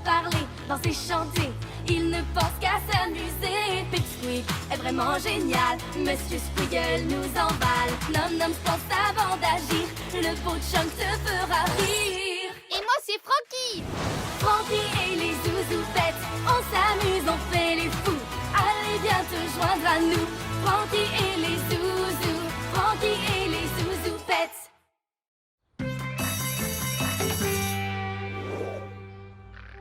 parler, danser, chanter. Il ne pense qu'à s'amuser. Pipsqueak est vraiment génial. Monsieur Squiggle nous emballe. Nom Nom se pense avant d'agir. Le beau Chunk te fera rire. Et moi, c'est Frankie. Frankie et les zouzoupettes, on s'amuse, on fait les fous. Allez, viens te joindre à nous. Frankie et les zouzous. Frankie et les zouzoupettes.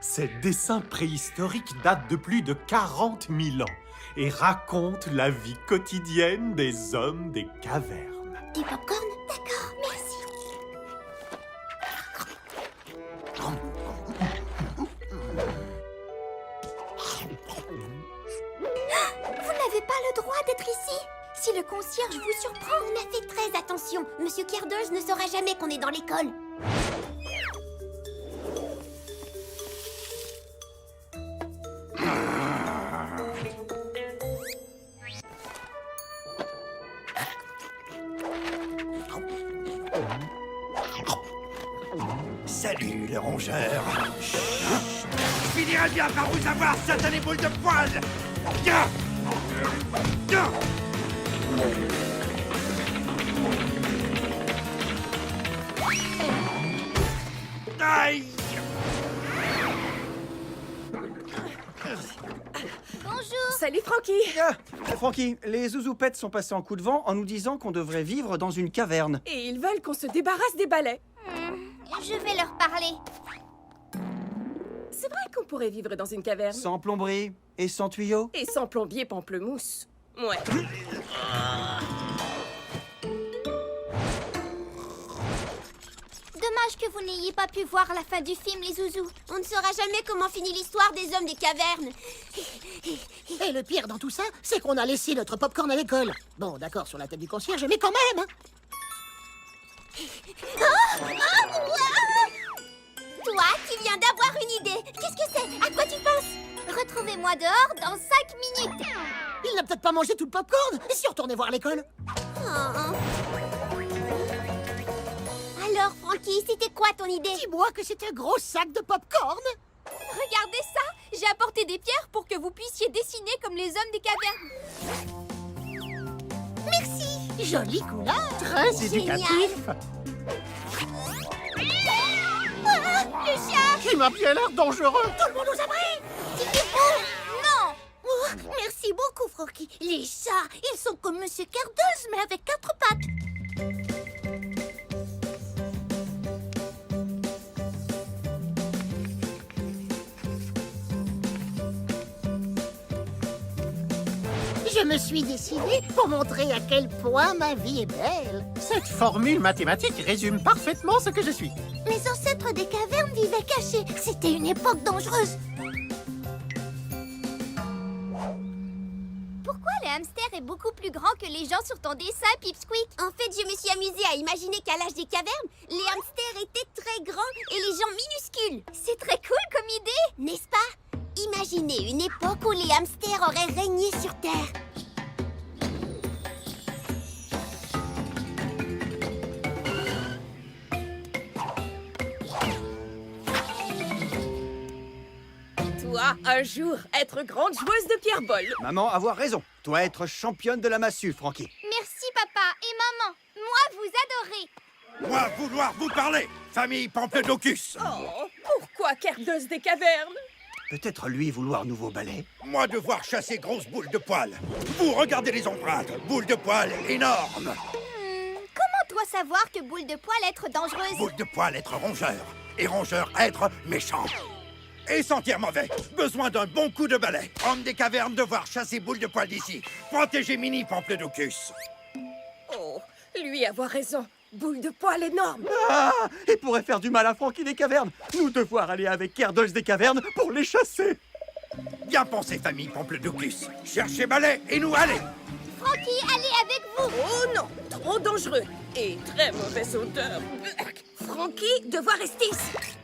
Ces dessins préhistoriques datent de plus de 40 000 ans et racontent la vie quotidienne des hommes des cavernes. Du popcorn? D'accord, merci. Vous n'avez pas le droit d'être ici. Si le concierge vous surprend, on a fait très attention. Monsieur Kerders ne saura jamais qu'on est dans l'école. Salut, le rongeur. Chut. Je finirai bien par vous avoir, satané boule de poil. Tiens. Tiens. Aïe. Bonjour. Salut Frankie. Frankie, les zouzoupettes sont passés en coup de vent en nous disant qu'on devrait vivre dans une caverne. Et ils veulent qu'on se débarrasse des balais. Je vais leur parler. C'est vrai qu'on pourrait vivre dans une caverne. Sans plomberie et sans tuyaux. Et sans plombier pamplemousse. Ouais. Dommage que vous n'ayez pas pu voir la fin du film, les zouzous. On ne saura jamais comment finit l'histoire des hommes des cavernes. Et le pire dans tout ça, c'est qu'on a laissé notre popcorn à l'école. Bon, d'accord, sur la tête du concierge, mais quand même, hein. Toi, tu viens d'avoir une idée. Qu'est-ce que c'est? À quoi tu penses? Retrouvez-moi dehors dans 5 minutes. Il n'a peut-être pas mangé tout le popcorn. Et si on retournait voir l'école? Oh. Alors, Frankie, c'était quoi ton idée? Dis-moi que c'est un gros sac de popcorn. Regardez ça. J'ai apporté des pierres pour que vous puissiez dessiner comme les hommes des cavernes. Merci. Jolie couleur. Très Génial. éducatif. Ah, le chat. Qui m'a bien l'air dangereux. Tout le monde aux abris. Non. Oh, merci beaucoup, Frankie. Les chats, ils sont comme Monsieur Kerders, mais avec 4 pattes. Je me suis décidée pour montrer à quel point ma vie est belle. Cette formule mathématique résume parfaitement ce que je suis. Les ancêtres des cavernes vivaient cachés. C'était une époque dangereuse. Pourquoi le hamster est beaucoup plus grand que les gens sur ton dessin, Pipsqueak? En fait, je me suis amusée à imaginer qu'à l'âge des cavernes, les hamsters étaient très grands et les gens minuscules. C'est très cool comme idée, n'est-ce pas? Imaginez une époque où les hamsters auraient régné sur Terre. Toi, un jour, être grande joueuse de pierre-bol. Maman, avoir raison. Toi, être championne de la massue, Frankie. Merci, papa et maman. Moi, vous adorez. Moi, vouloir vous parler. Famille Pampledocus. Oh, pourquoi Kerders des cavernes? Peut-être lui vouloir nouveau balai. Moi, devoir chasser grosse boule de poil. Vous regardez les empreintes. Boule de poil énorme. Comment toi savoir que boule de poil être dangereuse? Boule de poil être rongeur. Et rongeur être méchant. Et sentir mauvais. Besoin d'un bon coup de balai. Homme des cavernes, devoir chasser boule de poil d'ici. Protéger Mini Pampledocus. Oh, lui avoir raison. Boule de poil énorme. Ah, il pourrait faire du mal à Frankie des cavernes. Nous devoir aller avec Kerders des cavernes pour les chasser. Bien pensé, famille Pampledocus. Cherchez balai et nous allez. Frankie, allez avec vous. Oh non, trop dangereux. Et très mauvaise odeur. Frankie, devoir rester ici.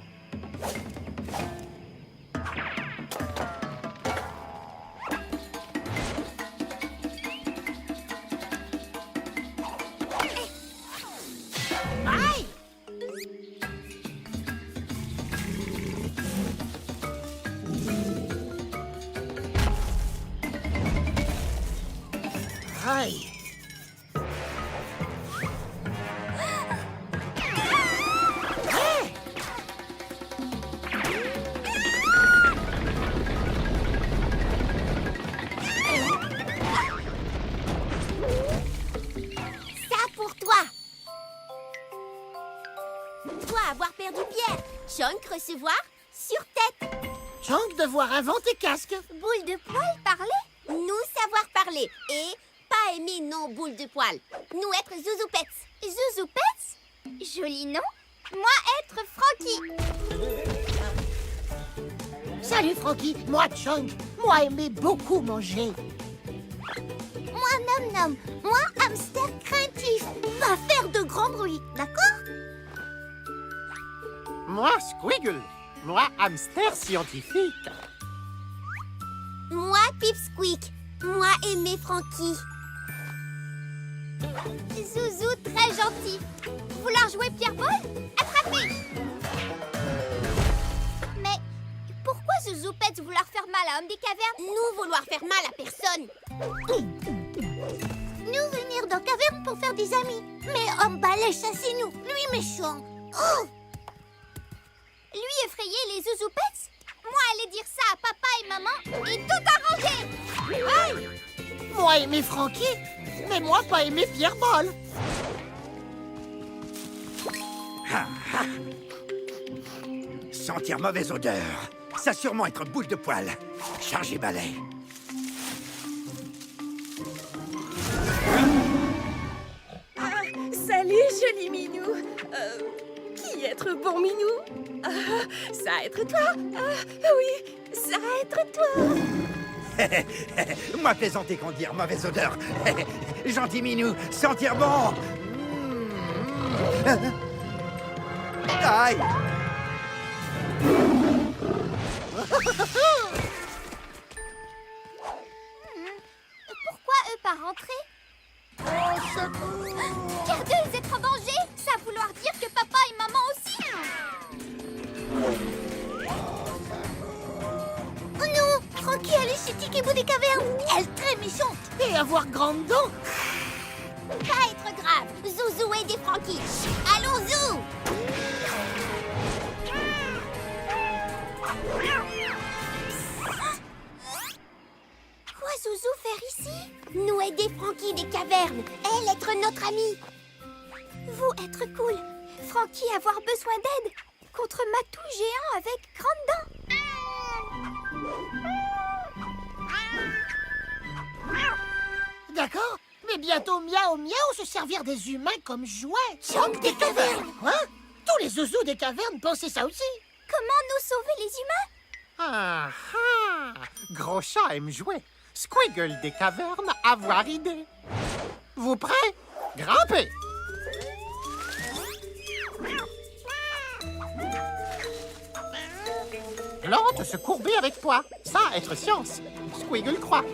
Toi, avoir perdu Pierre. Chunk, recevoir sur tête. Chunk, devoir inventer casque. Boule de poil, parler. Nous, savoir parler. Et pas aimer non boule de poil. Nous, être Zouzoupets. Zouzoupets? Joli nom. Moi, être Frankie. Salut, Frankie. Moi, Chunk. Moi, aimer beaucoup manger. Moi, Nom Nom. Moi, hamster craintif. Pas faire de grand bruit, d'accord? Moi, Squiggle. Moi, hamster scientifique. Moi, Pipsqueak. Moi, aimer Frankie. Zouzou, très gentil. Vouloir jouer Pierre-Paul? Attrapez! Mais pourquoi Zouzoupets vouloir faire mal à Homme des Cavernes? Nous vouloir faire mal à personne. Nous venir dans caverne pour faire des amis. Mais Homme Balai chasser nous. Lui méchant. Oh! Lui effrayer les Zouzoupets? Moi aller dire ça à papa et maman et tout arranger. Aïe! Moi, aimer Frankie. Mais moi, pas aimer Pierre-Paul. Sentir mauvaise odeur. Ça sûrement être boule de poil. Chargez balai. Ah, salut, joli minou. Qui être bon minou? Ça être toi. Oui, ça être toi. Moi plaisanter qu'on dire mauvaise odeur. Gentil minou, sentir bon. Aïe. Pourquoi eux pas rentrer? Cardeuse être vengé, ça vouloir dire que papa et maman aussi. Oh non, Frankie allait chez Tikibou des cavernes. Elle très méchante. Et avoir grande dent. Pas être grave. Zouzou et des Frankie. Allons Zou. Quoi Zouzou faire ici? Nous aider Frankie des cavernes. Elle être notre amie. Vous être cool. Frankie avoir besoin d'aide contre Matou géant avec grande dent. D'accord. Mais bientôt Miaou Miaou se servir des humains comme jouets. Chunk des cavernes. Quoi? Tous les zouzous des cavernes pensaient ça aussi. Comment nous sauver les humains? Ah ah! Gros chat aime jouer. Squiggle des cavernes, avoir idée. Vous prêts? Grimpez! Plante se courber avec poids. Ça, être science. Squiggle croit.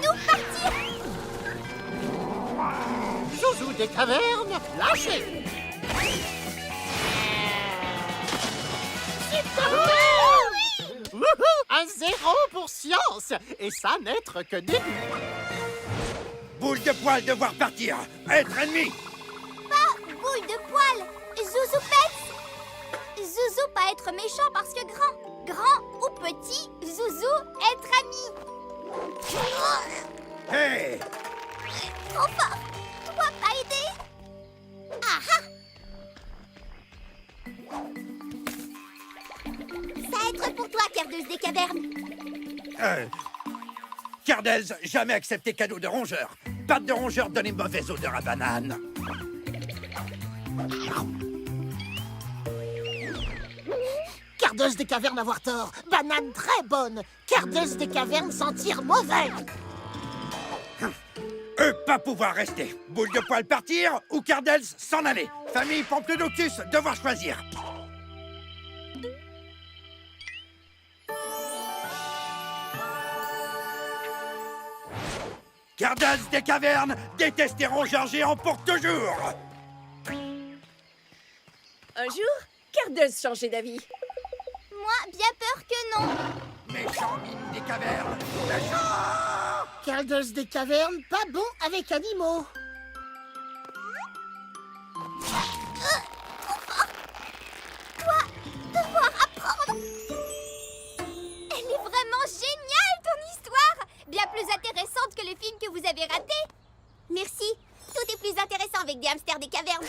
Nous partir. Zouzou des cavernes, lâchez! Wouhou! Un 0 pour science! Et ça n'être que début. Boule de poil devoir partir. Être ennemi. Pas boule de poil. Zouzoupets. Zouzou pas être méchant parce que grand. Grand ou petit, Zouzou être ami. Hey! Trop fort. Toi pas aider. Ah ah. Ça être pour toi, Cardeuse des cavernes. Cardels, jamais accepté cadeau de rongeur. Pâte de rongeur donnait mauvaise odeur à banane. Cardeuse des cavernes avoir tort. Banane très bonne. Cardeuse des cavernes sentir mauvais. Eux pas pouvoir rester. Boule de poil partir ou Cardels s'en aller. Famille Pampledoctus devoir choisir. Cardels des cavernes, déteste les rongeurs géants pour toujours. Un jour, Cardeuse changeait d'avis. Moi, bien peur que non. Méchant mine des cavernes, méchant. Cardeuse des cavernes, pas bon avec animaux. Toi, devoir apprendre. Elle est vraiment géniale, ton histoire. Bien plus intéressante que les films avez raté. Merci. Tout est plus intéressant avec des hamsters des cavernes.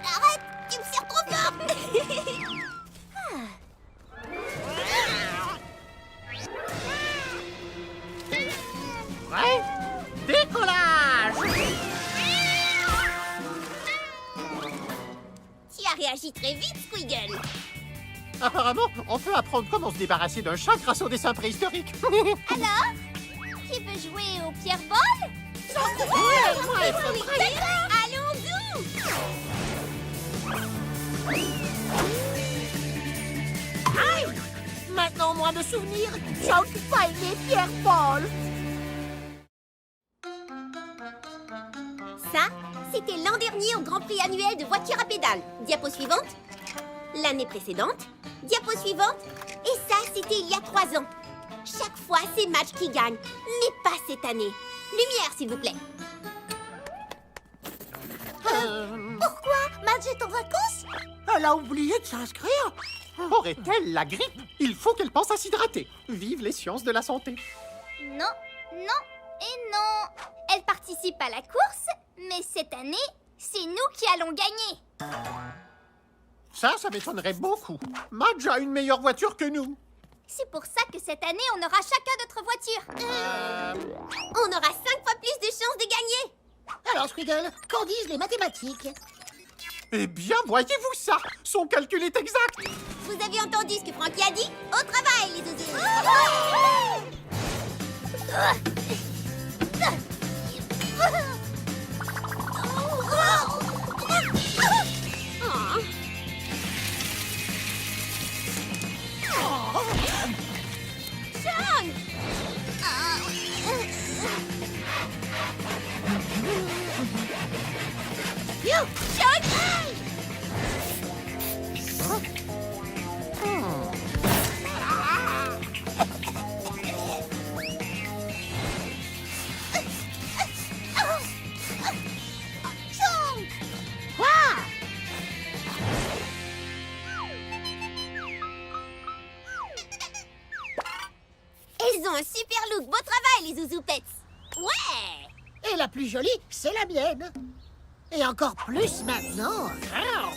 Arrête, tu me serres trop fort. Ouais. Décollage! Tu as réagi très vite, Squiggle. Apparemment, on peut apprendre comment se débarrasser d'un chat grâce au dessin préhistorique. Alors, qui veut jouer au pierre-ball? Ouais, Allons-y! Maintenant, moi me souvenir, Chunk pas aimé Pierre Paul. Ça, c'était l'an dernier au Grand Prix annuel de voiture à pédales. Diapo suivante. L'année précédente. Diapo suivante. Et ça, c'était il y a 3 ans. Chaque fois, c'est Madge qui gagne. Mais pas cette année. Lumière, s'il vous plaît. Pourquoi Madge est en vacances? Elle a oublié de s'inscrire. Aurait-elle la grippe? Il faut qu'elle pense à s'hydrater. Vive les sciences de la santé. Non, non et non. Elle participe à la course, mais cette année, c'est nous qui allons gagner. Ça m'étonnerait beaucoup. Madge a une meilleure voiture que nous. C'est pour ça que cette année, on aura chacun notre voiture. On aura 5 fois plus de chances de gagner. Alors, Squiggle, qu'en disent les mathématiques? Eh bien, voyez-vous ça? Son calcul est exact. Vous avez entendu ce que Frankie a dit? Au travail, les zouzous. Chang! Chang! Elles ont un super look. Beau travail, les zouzoupettes. Ouais! Et la plus jolie, c'est la mienne. Et encore plus maintenant. Hein?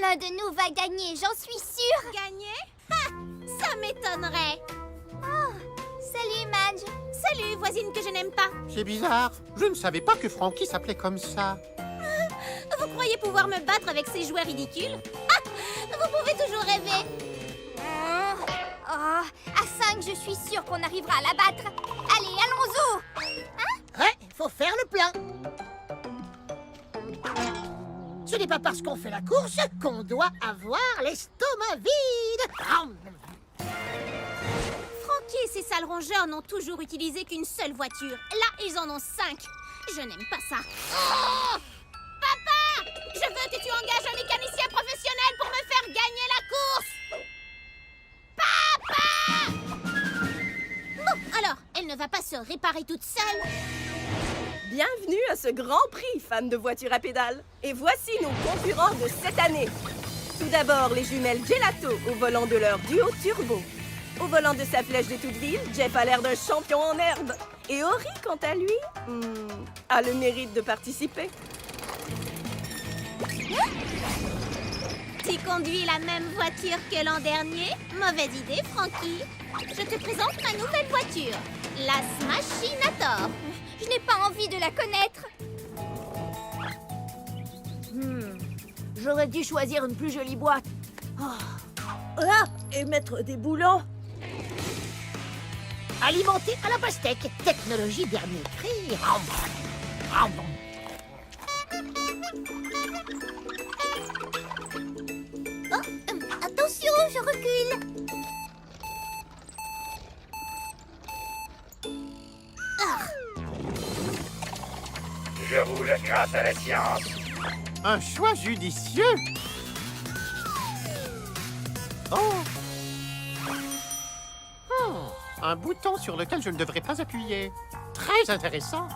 L'un de nous va gagner, j'en suis sûre. Gagner? Ça m'étonnerait. Oh, salut, Madge. Salut, voisine que je n'aime pas. C'est bizarre. Je ne savais pas que Frankie s'appelait comme ça. Vous croyez pouvoir me battre avec ces jouets ridicules? Vous pouvez toujours rêver. À 5, je suis sûre qu'on arrivera à la battre. Allez, allons-y. Ouais, faut faire le plein. Ce n'est pas parce qu'on fait la course qu'on doit avoir l'estomac vide. Frankie et ses sales rongeurs n'ont toujours utilisé qu'une seule voiture. Là, ils en ont 5. Je n'aime pas ça. Papa! Je veux que tu engages un mécanicien professionnel pour me faire gagner la course! Papa! Bon, alors, elle ne va pas se réparer toute seule. Bienvenue à ce Grand Prix, fans de voitures à pédales. Et voici nos concurrents de cette année. Tout d'abord, les jumelles Gelato au volant de leur duo turbo. Au volant de sa flèche de toute ville, Jeff a l'air d'un champion en herbe. Et Ori, quant à lui, a le mérite de participer. Tu conduis la même voiture que l'an dernier? Mauvaise idée, Frankie. Je te présente ma nouvelle voiture, la Smashinator. Je n'ai pas envie de la connaître. J'aurais dû choisir une plus jolie boîte. Ah, et mettre des boulons. Alimenté à la pastèque. Technologie dernier cri. Attention, je recule. Je roule grâce à la science. Un choix judicieux. Oh. Un bouton sur lequel je ne devrais pas appuyer. Très intéressant.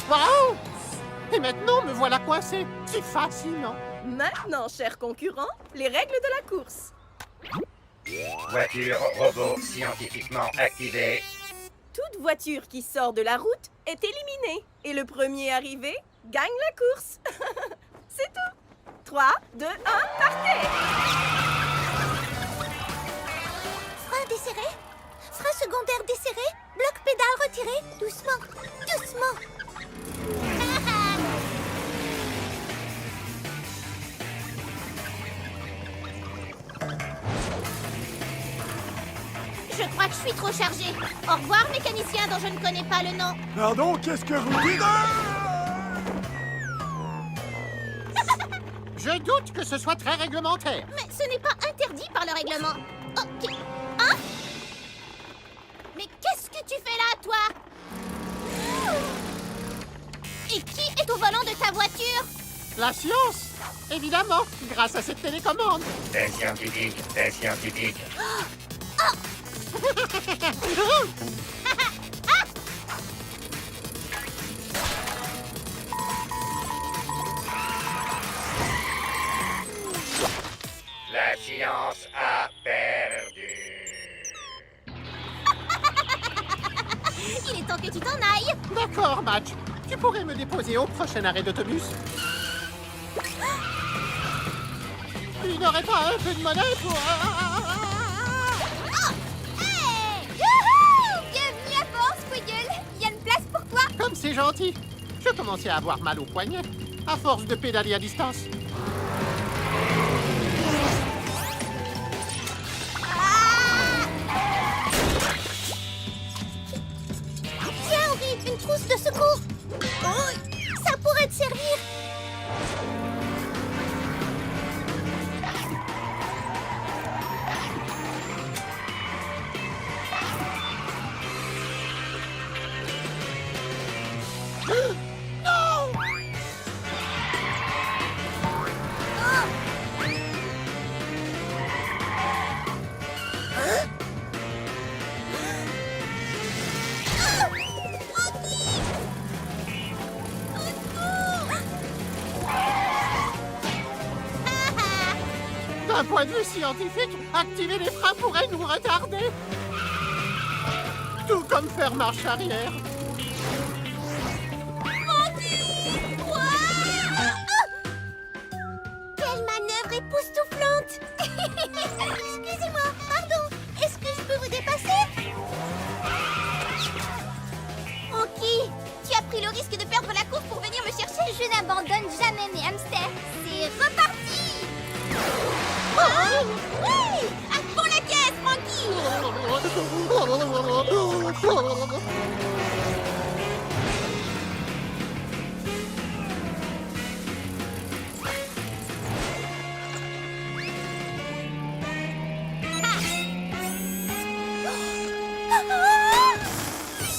Wow! Et maintenant, me voilà coincé. C'est fascinant. Maintenant, chers concurrents, les règles de la course. Voiture robot scientifiquement activée. Toute voiture qui sort de la route est éliminée. Et le premier arrivé gagne la course. C'est tout. 3, 2, 1, partez! Frein desserré. Frein secondaire desserré. Bloc pédale retiré. Doucement. Doucement. Je crois que je suis trop chargée. Au revoir, mécanicien dont je ne connais pas le nom. Pardon, qu'est-ce que vous dites? Je doute que ce soit très réglementaire. Mais ce n'est pas interdit par le règlement. Ok. Hein? Mais qu'est-ce que tu fais là, toi? Et qui est au volant de ta voiture? La science, évidemment, grâce à cette télécommande. Des scientifiques, des scientifiques. La science a perdu. Il est temps que tu t'en ailles. D'accord, Madge. Tu pourrais me déposer au prochain arrêt d'autobus. Il n'aurait pas un peu de monnaie pour... Hey! Youhou! Bienvenue à bord, Squiggle. Il y a une place pour toi. Comme c'est gentil. Je commençais à avoir mal au poignet, à force de pédaler à distance. Tiens, Henri, une trousse de secours. Oh, ça pourrait te servir. D'un point de vue scientifique, activer les freins pourrait nous retarder. Tout comme faire marche arrière. Quelle manœuvre époustouflante. Excusez-moi, pardon. Est-ce que je peux vous dépasser? Anki, tu as pris le risque de perdre la course pour venir me chercher. Je n'abandonne jamais mes hamsters. C'est reparti. Oui! À fond la caisse, Frankie!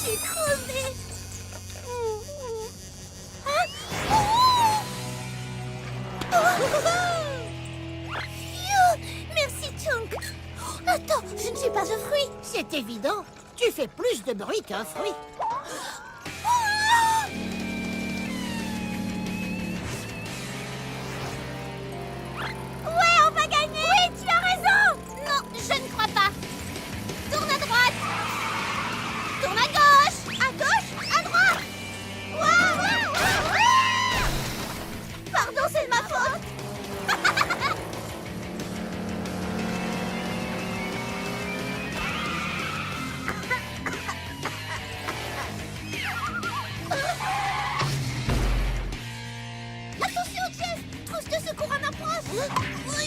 J'ai crevé! Merci, Chunk. Attends, je ne suis pas un fruit. C'est évident. Tu fais plus de bruit qu'un fruit. Ouais, on va gagner. Oui, tu as raison. Non, je ne crois pas. Tourne à droite. Tourne à gauche. À gauche, à droite. Ouah, ouah, ouah, ouah. Pardon, c'est de ma faute. Attention, Jeff. Trousse de secours en approche. Oui.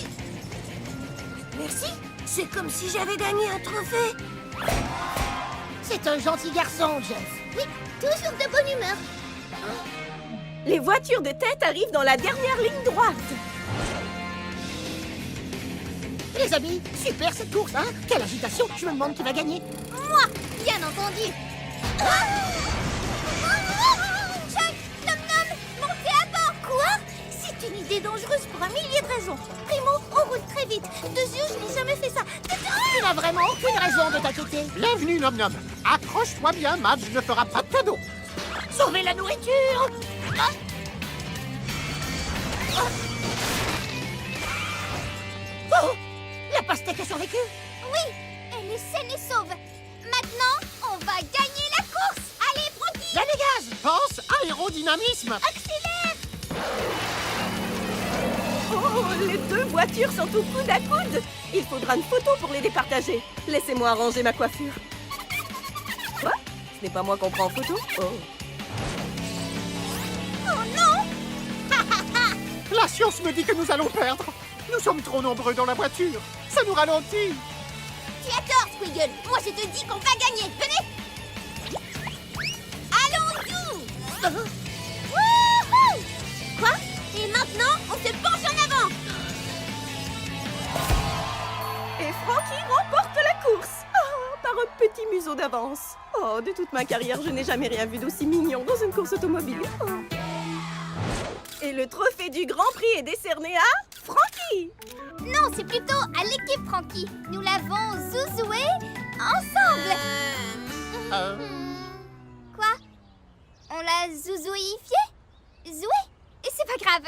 Merci. C'est comme si j'avais gagné un trophée. C'est un gentil garçon, Jeff. Oui, toujours de bonne humeur. Les voitures de tête arrivent dans la dernière ligne droite. Les amis, super cette course, hein? Quelle agitation. Je me demande qui va gagner. Moi, bien entendu. Chuck, Nom Nom, montez à bord. Quoi? C'est une idée dangereuse pour un millier de raisons. Primo, on roule très vite. Deuxièmement, je n'ai jamais fait ça. Tu n'as vraiment aucune raison de t'inquiéter. Bienvenue, Nom Nom. Accroche-toi bien, Madge ne fera pas de cadeau. Sauvez la nourriture. avec a survécu? Oui, elle est saine et sauve. Maintenant, on va gagner la course. Allez, Frankie! Là, les gaz, pense aérodynamisme. Accélère! Oh, les deux voitures sont au coude à coude. Il faudra une photo pour les départager. Laissez-moi arranger ma coiffure. Quoi? Ce n'est pas moi qu'on prend en photo? Oh. Oh non! La science me dit que nous allons perdre. Nous sommes trop nombreux dans la voiture. Ça nous ralentit. Tu as tort, Squiggle. Moi, je te dis qu'on va gagner. Venez! Allons-y! Wouhou! Quoi? Et maintenant, on se penche en avant! Et Frankie remporte la course. Oh, par un petit museau d'avance. Oh, de toute ma carrière, je n'ai jamais rien vu d'aussi mignon dans une course automobile. Oh. Et le trophée du Grand Prix est décerné à Frankie. Non, c'est plutôt à l'équipe, Frankie. Nous l'avons zouzoué ensemble. Quoi? On l'a zouzouifié? Zoué? Et c'est pas grave.